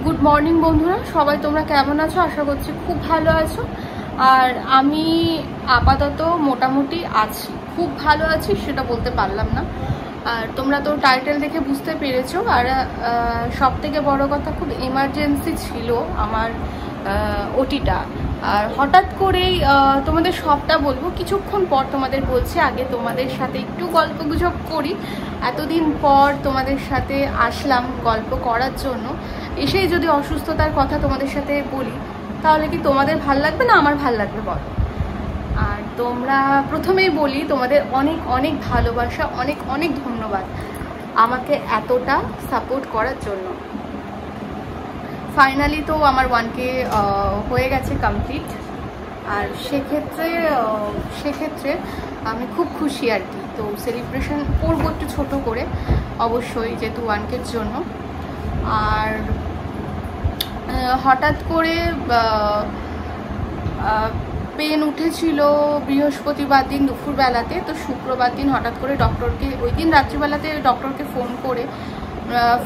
Good morning বন্ধুরা, সবাই তোমরা কেমন আছো? আশা করছি খুব ভালো আছো। আর আমি আপাতত মোটামুটি আছি, খুব ভালো আছি সেটা বলতে পারলাম না। আর তোমরা তো টাইটেল দেখে বুঝতে পেরেছো। আর সব থেকে বড় কথা, খুব এমার্জেন্সি ছিল আমার ওটিটা। আর হঠাৎ করেই তোমাদের সবটা বলবো কিছুক্ষণ পর। তোমাদের বলছি, আগে তোমাদের সাথে একটু গল্প গুজব করি। এতদিন পর তোমাদের সাথে আসলাম গল্প করার জন্য। এসেই যদি অসুস্থতার কথা তোমাদের সাথে বলি, তাহলে কি তোমাদের ভাল লাগবে না আমার ভাল লাগবে বলো? আর তোমরা প্রথমেই বলি, তোমাদের অনেক অনেক ভালোবাসা, অনেক অনেক ধন্যবাদ আমাকে এতটা সাপোর্ট করার জন্য। ফাইনালি তো আমার 1K হয়ে গেছে কমপ্লিট। আর সেক্ষেত্রে আমি খুব খুশি আর কি। তো সেলিব্রেশন করবো একটু ছোটো করে অবশ্যই, যেহেতু 1Kর জন্য। আর হঠাৎ করে পেন উঠেছিল বৃহস্পতিবার দিন দুপুরবেলাতে। তো শুক্রবার দিন হঠাৎ করে ডক্টরকে, ওই দিন রাত্রিবেলাতে ডক্টরকে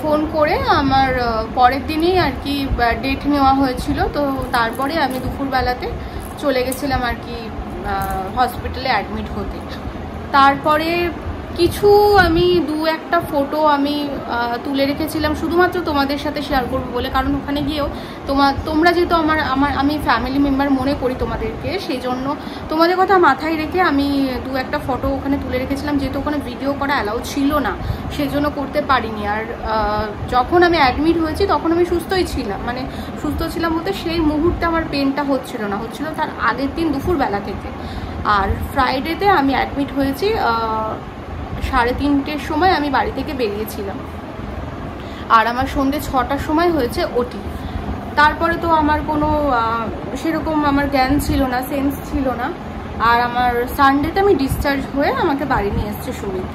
ফোন করে আমার পরের দিনই আর কি ডেট নেওয়া হয়েছিল। তো তারপরে আমি দুপুরবেলাতে চলে গেছিলাম আর কি হসপিটালে অ্যাডমিট হতে। তারপরে কিছু আমি একটা ফটো আমি তুলে রেখেছিলাম শুধুমাত্র তোমাদের সাথে শেয়ার করবো বলে, কারণ ওখানে গিয়েও তোমরা যেহেতু আমি ফ্যামিলি মেম্বার মনে করি তোমাদেরকে, সেই জন্য তোমাদের কথা মাথায় রেখে আমি একটা ফটো ওখানে তুলে রেখেছিলাম। যেহেতু ওখানে ভিডিও করা অ্যালাউ ছিল না, সেই জন্য করতে পারিনি। আর যখন আমি অ্যাডমিট হয়েছি তখন আমি সুস্থই ছিলাম, মানে সুস্থ ছিলাম বলতে সেই মুহূর্তে আমার পেনটা হচ্ছিল তার আগের দিন দুপুরবেলা থেকে। আর ফ্রাইডেতে আমি অ্যাডমিট হয়েছি 3:30-র সময় আমি বাড়ি থেকে বেরিয়েছিলাম। আর আমার সন্ধ্যে 6টার সময় হয়েছে ওটি। তারপরে তো আমার কোনো সেরকম আমার জ্ঞান ছিল না, সেন্স ছিল না। আর আমার সানডেতে আমি ডিসচার্জ হয়ে আমাকে বাড়ি নিয়ে এসছে সুমিত।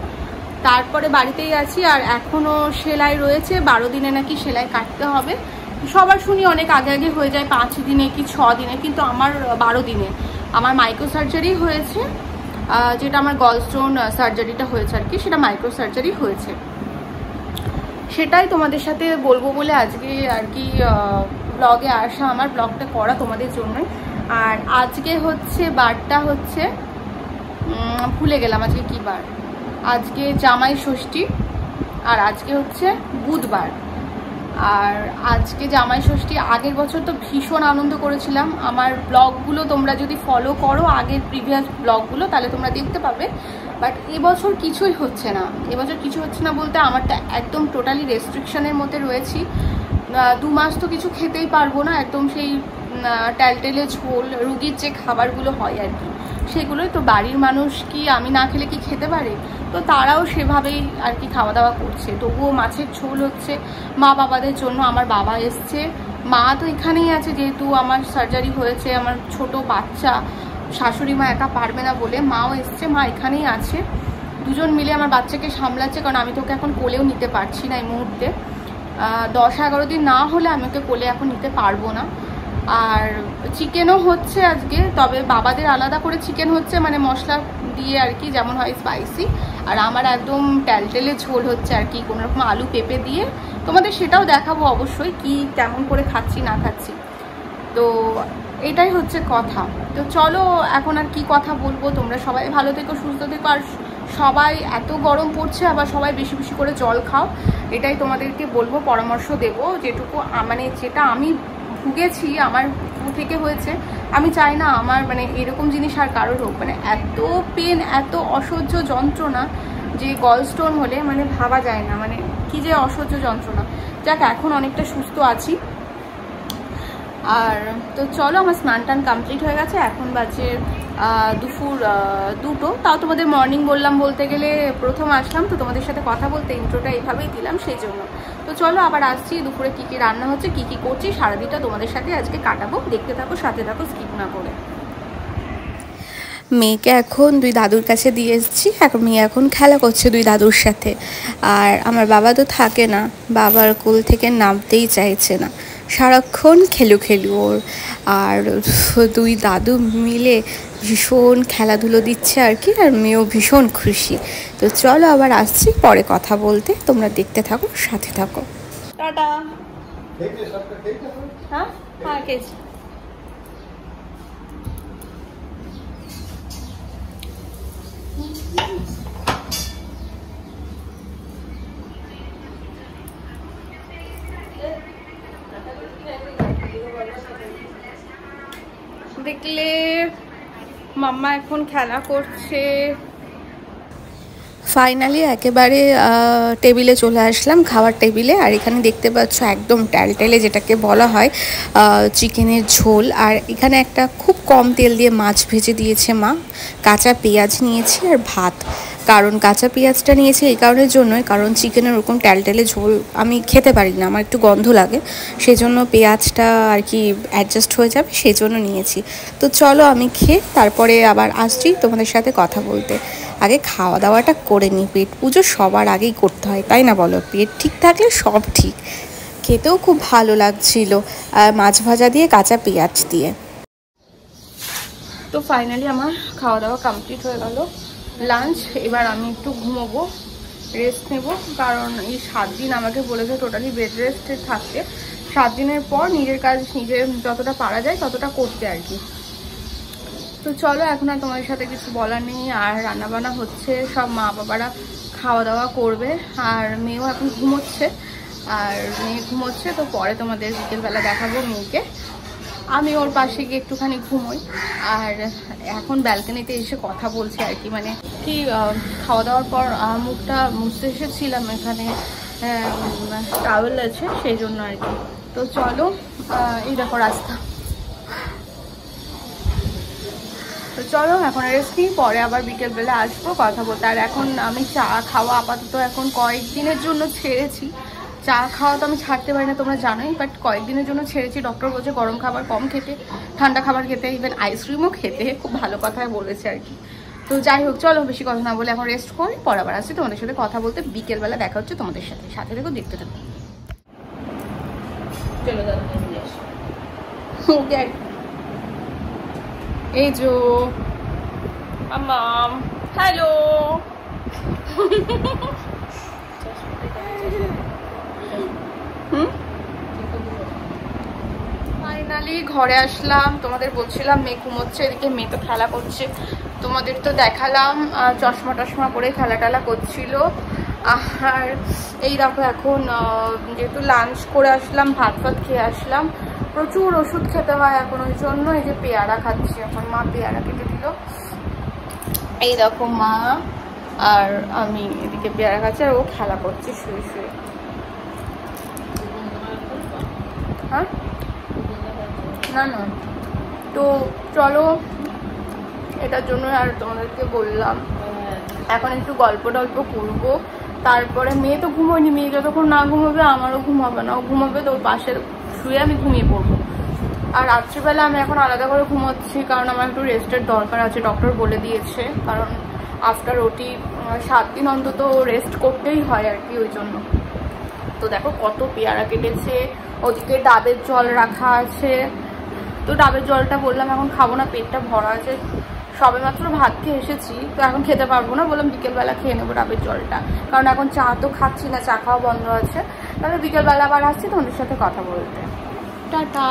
তারপরে বাড়িতেই আছি। আর এখনও সেলাই রয়েছে, 12 দিনে নাকি সেলাই কাটতে হবে। সবার শুনি অনেক আগে হয়ে যায়, 5 দিনে কি 6 দিনে, কিন্তু আমার 12 দিনে। আমার মাইক্রো সার্জারি হয়েছে, যেটা আমার গলস্টোন সার্জারিটা হয়েছে আর কি, সেটা মাইক্রো সার্জারি হয়েছে। সেটাই তোমাদের সাথে বলবো বলে আজকে আর কি ব্লগে আসা, আমার ব্লগটা করা তোমাদের জন্যই। আর আজকে হচ্ছে বারটা হচ্ছে, ভুলে গেলাম আজকে কি বার। আজকে জামাই ষষ্ঠী, আর আজকে হচ্ছে বুধবার। আর আজকে জামাই ষষ্ঠী। আগের বছর তো ভীষণ আনন্দ করেছিলাম। আমার ব্লগগুলো তোমরা যদি ফলো করো, আগের প্রিভিয়াস ব্লগগুলো, তাহলে তোমরা দেখতে পাবে। বাট এবছর কিছুই হচ্ছে না। এবছর কিছু হচ্ছে না বলতে, আমারটা একদম টোটালি রেস্ট্রিকশনের মধ্যে রয়েছি। 2 মাস তো কিছু খেতেই পারবো না, একদম সেই টেলটেলে ঝোল, রুগীর যে খাবারগুলো হয় আর কি, সেগুলোই তো। বাড়ির মানুষ কি আমি না খেলে কি খেতে পারে? তো তারাও সেভাবেই আর কি খাওয়া দাওয়া করছে। তবুও মাছের ঝোল হচ্ছে মা বাবাদের জন্য। আমার বাবা এসছে, মা তো এখানেই আছে, যেহেতু আমার সার্জারি হয়েছে, আমার ছোট বাচ্চা, শাশুড়ি মা একা পারবে না বলে মাও এসছে, মা এখানেই আছে। দুজন মিলে আমার বাচ্চাকে সামলাচ্ছে, কারণ আমি তোকে এখন কোলেও নিতে পারছি না এই মুহূর্তে। 10-11 দিন না হলে আমি ওকে কোলে এখন নিতে পারবো না। আর চিকেনও হচ্ছে আজকে, তবে বাবাদের আলাদা করে চিকেন হচ্ছে, মানে মশলা দিয়ে আর কি, যেমন হয় স্পাইসি। আর আমার একদম টেলটেলে ঝোল হচ্ছে আর কি, কোনোরকম আলু পেঁপে দিয়ে। তোমাদের সেটাও দেখাবো অবশ্যই, কি কেমন করে খাচ্ছি না খাচ্ছি। তো এটাই হচ্ছে কথা। তো চলো এখন আর কি কথা বলবো। তোমরা সবাই ভালো থেকো, সুস্থ থেকো। আর সবাই, এত গরম পড়ছে, আবার সবাই বেশি বেশি করে জল খাও, এটাই তোমাদেরকে বলবো, পরামর্শ দেবো। যেটুকু মানে যেটা আমি ভুগেছি, আমার থেকে হয়েছে, আমি চাই না আমার মানে এরকম জিনিস আর কারোর হোক। মানে এত পেন, এত অসহ্য যন্ত্রণা, যে গলস্টোন হলে মানে ভাবা যায় না, মানে কি যে অসহ্য যন্ত্রণা। যাক, এখন অনেকটা সুস্থ আছি। আর তো চলো, আমার স্নান টান কমপ্লিট হয়ে গেছে। এখন বাজে দুপুর 2টো। তাও তোমাদের মর্নিং বললাম বলতে গেলে, প্রথম আসলাম তো তোমাদের সাথে কথা বলতে, ইন্ট্রোটা এইভাবেই দিলাম সেই জন্য। তো চলো আবার আসছি, দুপুরে কী কী রান্না হচ্ছে, কী কী করছি, সারাদিনটা তোমাদের সাথে আজকে কাটাবো। দেখতে থাকো, সাথে থাকো, স্কিপ না করে। মেয়েকে এখন 2 দাদুর কাছে দিয়ে এসেছি। এখন মেয়ে এখন খেলা করছে 2 দাদুর সাথে। আর আমার বাবা তো থাকে না, বাবার কোল থেকে নামতেই চাইছে না, সারাক্ষণ খেলু ওর। আর 2 দাদু মিলে ভীষণ খেলাধুলো দিচ্ছে আর কি, আর মেয়েও ভীষণ খুশি। তো চলো আবার আসছি পরে কথা বলতে, তোমরা দেখতে থাকো, সাথে থাকো। টাটা। হ্যাঁ হ্যাঁ কেছি। দেখলে মাম্মা এখন খেলা করছে। ফাইনালি একেবারে টেবিলে চলে আসলাম, খাওয়ার টেবিলে। আর এখানে দেখতে পাচ্ছ একদম ট্যালটেলে যেটাকে বলা হয় চিকেনের ঝোল। আর এখানে একটা খুব কম তেল দিয়ে মাছ ভেজে দিয়েছে মা, কাঁচা পেঁয়াজ নিয়েছি আর ভাত। কারণ কাঁচা পেঁয়াজটা নিয়েছি এই কারণের জন্যই, কারণ চিকেনের ওরকম ট্যালটেলে ঝোল আমি খেতে পারি না, আমার একটু গন্ধ লাগে, সেই জন্য পেঁয়াজটা আর কি অ্যাডজাস্ট হয়ে যাবে, সেই জন্য নিয়েছি। তো চলো আমি খেয়ে তারপরে আবার আসছি তোমাদের সাথে কথা বলতে। আগে খাওয়া দাওয়াটা করে নিই, পেট পুজো সবার আগেই করতে হয়, তাই না বলো? পেট ঠিক থাকলে সব ঠিক। খেতেও খুব ভালো লাগছিল, মাছ ভাজা দিয়ে কাঁচা পেঁয়াজ দিয়ে। তো ফাইনালি আমার খাওয়া দাওয়া কমপ্লিট হয়ে গেল, লাঞ্চ। এবার আমি একটু ঘুমোবো, রেস্ট নেব, কারণ এই 7 দিন আমাকে বলেছে টোটালি বেড রেস্টে থাকতে। 7 দিনের পর নিজের কাজ নিজে যতটা পারা যায় ততটা করতে আর কি। তো চলো, এখন আর তোমাদের সাথে কিছু বলার নেই। আর রান্নাবান্না হচ্ছে, সব মা বাবারা খাওয়া দাওয়া করবে, আর মেয়েও এখন ঘুমোচ্ছে। আর মেয়ে ঘুমোচ্ছে, তো পরে তোমাদের বিকেলবেলা দেখাবো মেয়েকে। আমি ওর পাশে গিয়ে একটুখানি ঘুমোই। আর এখন ব্যালকনিতে এসে কথা বলছি আর কি, মানে কি খাওয়া দাওয়ার পর মুখটা মুছতে এসেছিলাম, এখানে টাওয়েল আছে সেই জন্য আর কি। তো চলো, এই দেখো রাস্তা। তো চলো এখন রেস্ট নিই, পরে আবার বিকেলবেলা আসবো কথা বলতে। আর এখন আমি চা খাওয়া আপাতত এখন কয়েকদিনের জন্য ছেড়েছি। চা খাওয়া তো আমি ছাড়তে পারি না, তোমরা জানোই, বাট কয়েকদিনের জন্য ছেড়েছি। ডক্টর বলছে গরম খাবার কম খেতে, ঠান্ডা খাবার খেতে, ইভেন আইসক্রিমও খেতে, খুব ভালো কথাই বলেছে আর কি। তো যাই হোক, চলো বেশি কথা না বলে এখন রেস্ট করি, পর আবার আসছি তোমাদের সাথে কথা বলতে। বিকেলবেলা দেখা হচ্ছে তোমাদের সাথে, সাথে থেকো, দেখতে থাকো। চলো দাদা, এই যো মাম, হ্যালো। ফাইনালি ঘরে আসলাম, তোমাদের বলছিলাম মেয়ে ঘুমোচ্ছে, এদিকে মেয়ে তো খেলা করছে, তোমাদের তো দেখালাম চশমা টশমা পরে খেলা টেলা করছিল। আর এই দেখো এখন যেহেতু লাঞ্চ করে আসলাম, ভাত ফাত খেয়ে আসলাম, প্রচুর ওষুধ খেতে হয় এখন, ওই জন্য এই যে পেয়ারা খাচ্ছি। এখন মা পেয়ারা কেটে দিল, এই দেখো মা আর আমি এদিকে পেয়ারা খাচ্ছি, আর ও খেলা করছে শুয়ে শুয়ে। হ্যাঁ না না, তো চলো, এটার জন্য আর তোমাদেরকে বললাম এখন একটু গল্প টল্প করবো। তারপরে মেয়ে তো ঘুমোয়নি, মেয়ে যতক্ষণ না ঘুমোবে আমারও ঘুমাবে না, ও ঘুমাবে তো ওর পাশে শুয়ে আমি ঘুমিয়ে পড়বো। আর রাত্রিবেলা আমি এখন আলাদা করে ঘুমোচ্ছি, কারণ আমার একটু রেস্টের দরকার আছে, ডক্টর বলে দিয়েছে। কারণ আফটার ওটি 7 দিন অন্তত রেস্ট করতেই হয় আর কি, ওই জন্য। তো দেখো কত পেয়ারা কেটেছে, ওদিকে ডাবের জল রাখা আছে। তো ডাবের জলটা বললাম এখন খাবো না, পেটটা ভরা আছে, সবে মাত্র ভাত খেয়ে এসেছি, তো এখন খেতে পারবো না, বললাম বিকেলবেলা খেয়ে নেবো ডাবের জলটা, কারণ এখন চা তো খাচ্ছি না, চা খাওয়া বন্ধ আছে। তাহলে বিকেলবেলা আবার আসছি তোমাদের সাথে কথা বলতে। টাটা।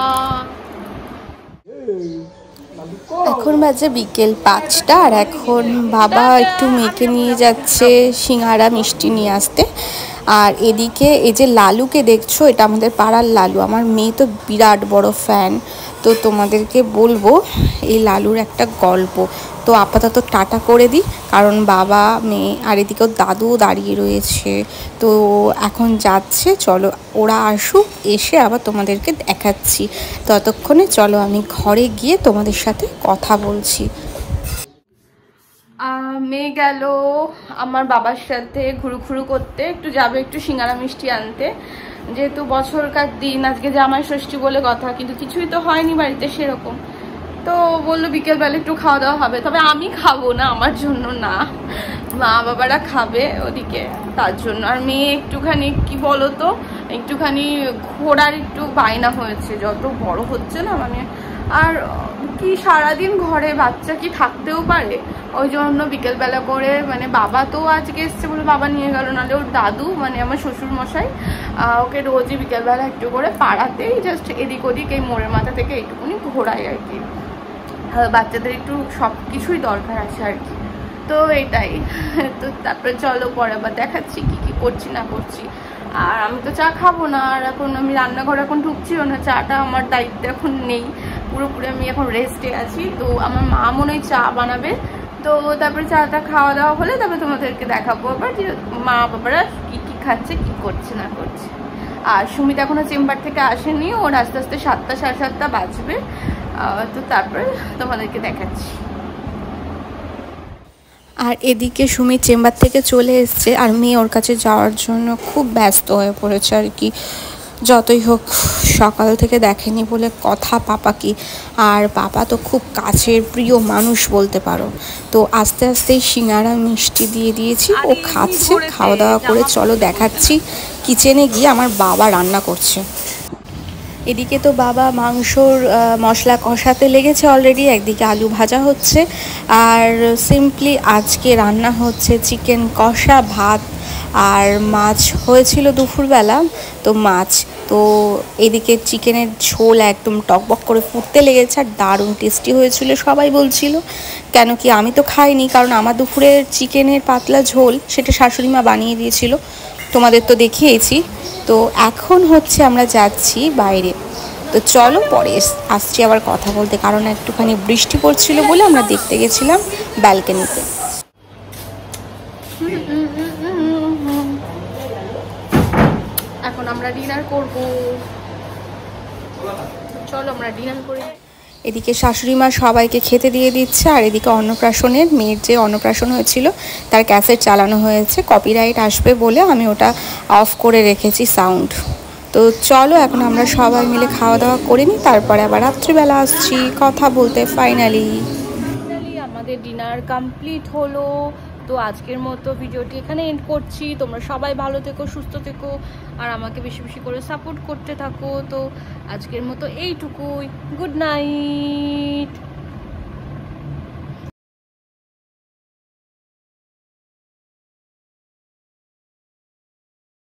এখন বাজে বিকেল 5টা, আর এখন বাবা একটু মেয়েকে নিয়ে যাচ্ছে সিঙ্গারা মিষ্টি নিয়ে আসতে। আর এদিকে এই যে লালুকে দেখছো, এটা আমাদের পাড়ার লালু, আমার মেয়ে তো বিরাট বড় ফ্যান। তো তোমাদেরকে বলবো এই লালুর একটা গল্প। তো আপাতত টাটা করে দিই, কারণ বাবা মেয়ে আর এদিকেও দাদু দাঁড়িয়ে রয়েছে, তো এখন যাচ্ছে। চলো ওরা আসুক, এসে আবার তোমাদেরকে দেখাচ্ছি। ততক্ষণে চলো আমি ঘরে গিয়ে তোমাদের সাথে কথা বলছি। মেয়ে গেল আমার বাবার সাথে ঘুরু করতে, একটু যাবে একটু সিঙ্গারা মিষ্টি আনতে, যেহেতু বছরকার দিন, আজকে জামাই ষষ্ঠী বলে কথা, কিন্তু কিছুই তো হয়নি বাড়িতে সেরকম। তো বললো বিকেলবেলা একটু খাওয়া দাওয়া হবে, তবে আমি খাবো না, আমার জন্য না, মা বাবারা খাবে ওদিকে, তার জন্য। আর মেয়ে একটুখানি কি বলতো, একটুখানি ঘোরার একটু বায়না হয়েছে, যত বড় হচ্ছে না, মানে আর কি সারাদিন ঘরে বাচ্চা কি থাকতেও পারে, ওই জন্য বিকেলবেলা করে মানে বাবা তো আজকে এসছে বলে বাবা নিয়ে গেল, নাহলে ওর দাদু মানে আমার শ্বশুর মশাই ওকে রোজই বিকেলবেলা একটু করে পাড়াতেই জাস্ট এদিক ওদিক এই মোড়ের মাথা থেকে এইটুকুনি ঘোরায় আর কি। বাচ্চাদের একটু সব কিছুই দরকার আছে আর কি, তো এটাই। তো তারপরে চলো পরে আবার দেখাচ্ছি কি কি করছি না করছি। আর আমি তো চা খাবো না, আর এখন আমি রান্নাঘরে এখন ঢুকছিও না, চাটা আমার দায়িত্ব এখন নেই, পুরোপুরি আমি এখন রেস্টে আছি। তো আমার মা মনে হয় চা বানাবে, তো তারপরে চাটা খাওয়া দাওয়া হলে তারপরে তোমাদেরকে দেখাবো আবার যে মা বাবারা কি কি খাচ্ছে কি করছে না করছে। আর সুমিত এখনো চেম্বার থেকে আসেনি, ওর আস্তে আস্তে 7টা সাড়ে 7টা বাজবে, তো তারপরে তোমাদেরকে দেখাচ্ছি। আর এদিকে সুমি চেম্বার থেকে চলে এসছে, আর মেয়ে ওর কাছে যাওয়ার জন্য খুব ব্যস্ত হয়ে পড়েছে আর কি। যতই হোক সকাল থেকে দেখেনি বলে কথা পাপা কি, আর পাপা তো খুব কাছের প্রিয় মানুষ বলতে পারো। তো আস্তে আস্তে সিঙ্গারা মিষ্টি দিয়ে দিয়েছি, ও খাচ্ছে। খাওয়া দাওয়া করে চলো দেখাচ্ছি কিচেনে গিয়ে আমার বাবা রান্না করছে। এদিকে তো বাবা মাংসর মশলা কষাতে লেগেছে অলরেডি, একদিকে আলু ভাজা হচ্ছে, আর সিম্পলি আজকে রান্না হচ্ছে চিকেন কষা, ভাত আর মাছ হয়েছিল দুপুরবেলা, তো মাছ। তো এদিকে চিকেনের ঝোল একদম টকবক করে ফুটতে লেগেছে, আর দারুণ টেস্টি হয়েছিল সবাই বলছিল। কেন কি আমি তো খাইনি, কারণ আমার দুপুরের চিকেনের পাতলা ঝোল সেটা শাশুড়ি মা বানিয়ে দিয়েছিল, তোমাদের তো দেখিয়েছি। তো এখন হচ্ছে আমরা যাচ্ছি বাইরে, তো চলো পরে আসছি আবার কথা বলতে, কারণ একটুখানি বৃষ্টি পড়ছিল বলে আমরা দেখতে গেছিলাম ব্যালকনিতে। এখন আমরা ডিনার করব, চলো আমরা ডিনার করি। এদিকে শাশুড়ি মা সবাইকে খেতে দিয়ে দিচ্ছে, আর এদিকে অন্নপ্রাশনের মেয়ের যে অন্নপ্রাশন হয়েছিল তার ক্যাসেট চালানো হয়েছে, কপিরাইট আসবে বলে আমি ওটা অফ করে রেখেছি সাউন্ড। তো চলো এখন আমরা সবাই মিলে খাওয়া দাওয়া করে নিই, তারপরে আবার রাত্রিবেলা আসছি কথা বলতে। ফাইনালি আমাদের ডিনার কমপ্লিট হলো। তো আজকের মতো ভিডিওটি এখানে এন্ড করছি। তোমরা সবাই ভালো থেকো, সুস্থ থেকো, আর আমাকে বেশি বেশি করে সাপোর্ট করতে থাকো। তো আজকের মতো এইটুকুই, গুড নাইট।